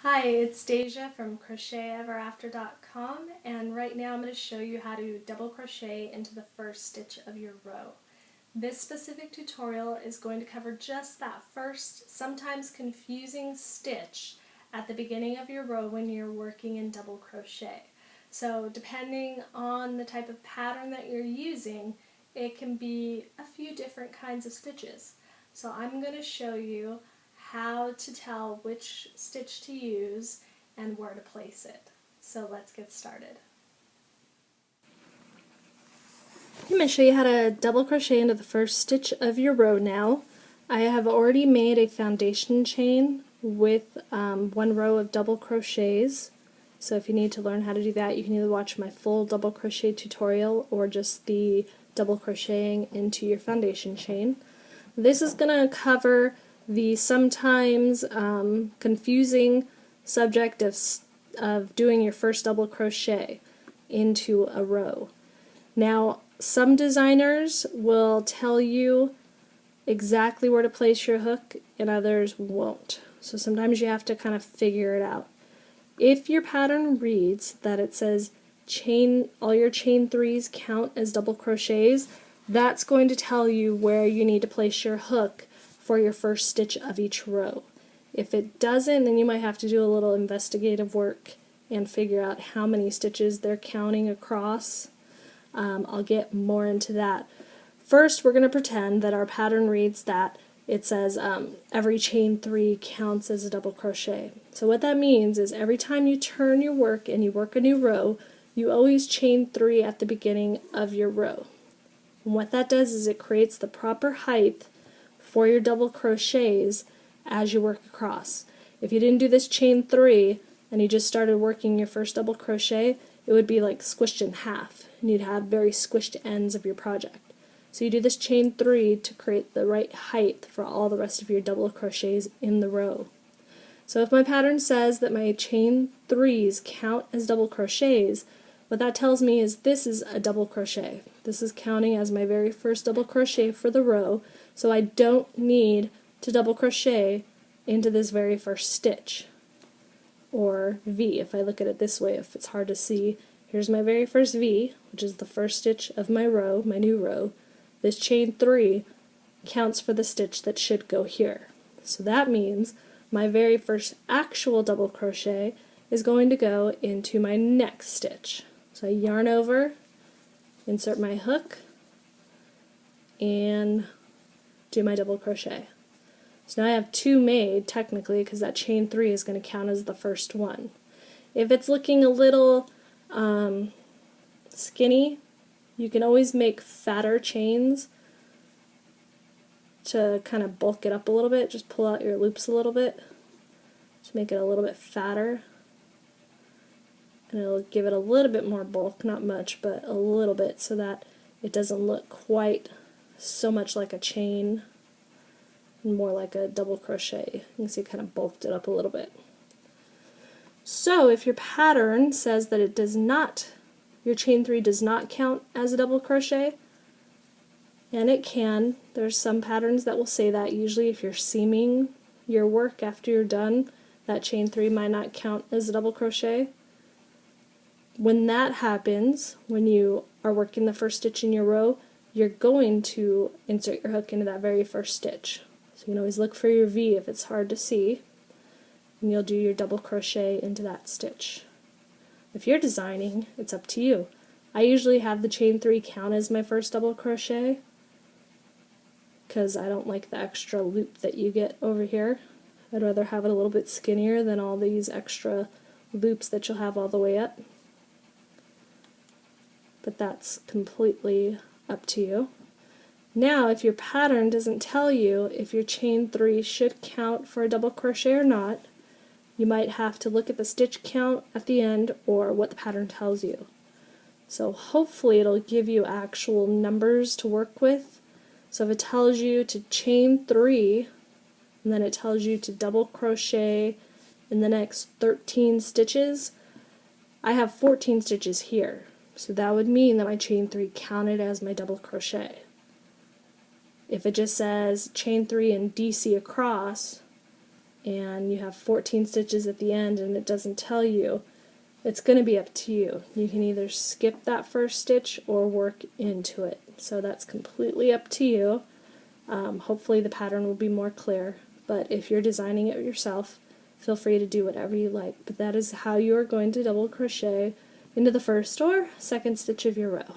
Hi, it's Deja from CrochetEverAfter.com, and right now I'm going to show you how to double crochet into the first stitch of your row. This specific tutorial is going to cover just that first, sometimes confusing stitch at the beginning of your row when you're working in double crochet. So depending on the type of pattern that you're using, it can be a few different kinds of stitches. So I'm going to show you how to tell which stitch to use and where to place it. So let's get started. I'm going to show you how to double crochet into the first stitch of your row now. I have already made a foundation chain with one row of double crochets. So if you need to learn how to do that, you can either watch my full double crochet tutorial or just the double crocheting into your foundation chain. This is going to cover the sometimes confusing subject of doing your first double crochet into a row. Now, some designers will tell you exactly where to place your hook and others won't. So sometimes you have to kind of figure it out. If your pattern reads that it says all your chain threes count as double crochets, that's going to tell you where you need to place your hook for your first stitch of each row. If it doesn't, then you might have to do a little investigative work and figure out how many stitches they're counting across. I'll get more into that. First, we're going to pretend that our pattern reads that it says every chain three counts as a double crochet. So what that means is every time you turn your work and you work a new row, you always chain three at the beginning of your row. And what that does is it creates the proper height for your double crochets as you work across. If you didn't do this chain three and you just started working your first double crochet, it would be like squished in half and you'd have very squished ends of your project. So you do this chain three to create the right height for all the rest of your double crochets in the row. So if my pattern says that my chain threes count as double crochets, what that tells me is this is a double crochet. This is counting as my very first double crochet for the row, so I don't need to double crochet into this very first stitch, or V if I look at it this way, if it's hard to see. Here's my very first V, which is the first stitch of my row, my new row. This chain three counts for the stitch that should go here. So that means my very first actual double crochet is going to go into my next stitch. So I yarn over, insert my hook, and do my double crochet. So now I have two made technically because that chain three is going to count as the first one. If it's looking a little skinny, you can always make fatter chains to kind of bulk it up a little bit. Just pull out your loops a little bit to make it a little bit fatter, and it'll give it a little bit more bulk, not much, but a little bit, so that it doesn't look quite so much like a chain, more like a double crochet. You can see it kind of bulked it up a little bit. So if your pattern says that it does not, your chain three does not count as a double crochet, and it can, there's some patterns that will say that. Usually if you're seaming your work after you're done, that chain three might not count as a double crochet. When that happens, when you are working the first stitch in your row, you're going to insert your hook into that very first stitch. So you can always look for your V if it's hard to see, and you'll do your double crochet into that stitch. If you're designing, it's up to you. I usually have the chain three count as my first double crochet because I don't like the extra loop that you get over here. I'd rather have it a little bit skinnier than all these extra loops that you'll have all the way up. But that's completely up to you. Now, if your pattern doesn't tell you if your chain three should count for a double crochet or not, you might have to look at the stitch count at the end or what the pattern tells you. So hopefully it'll give you actual numbers to work with. So if it tells you to chain three, and then it tells you to double crochet in the next 13 stitches, I have 14 stitches here. So that would mean that my chain three counted as my double crochet. If it just says chain three and DC across, and you have 14 stitches at the end and it doesn't tell you, it's going to be up to you. You can either skip that first stitch or work into it. So that's completely up to you. Hopefully the pattern will be more clear, but if you're designing it yourself, feel free to do whatever you like. But that is how you are going to double crochet into the first or second stitch of your row.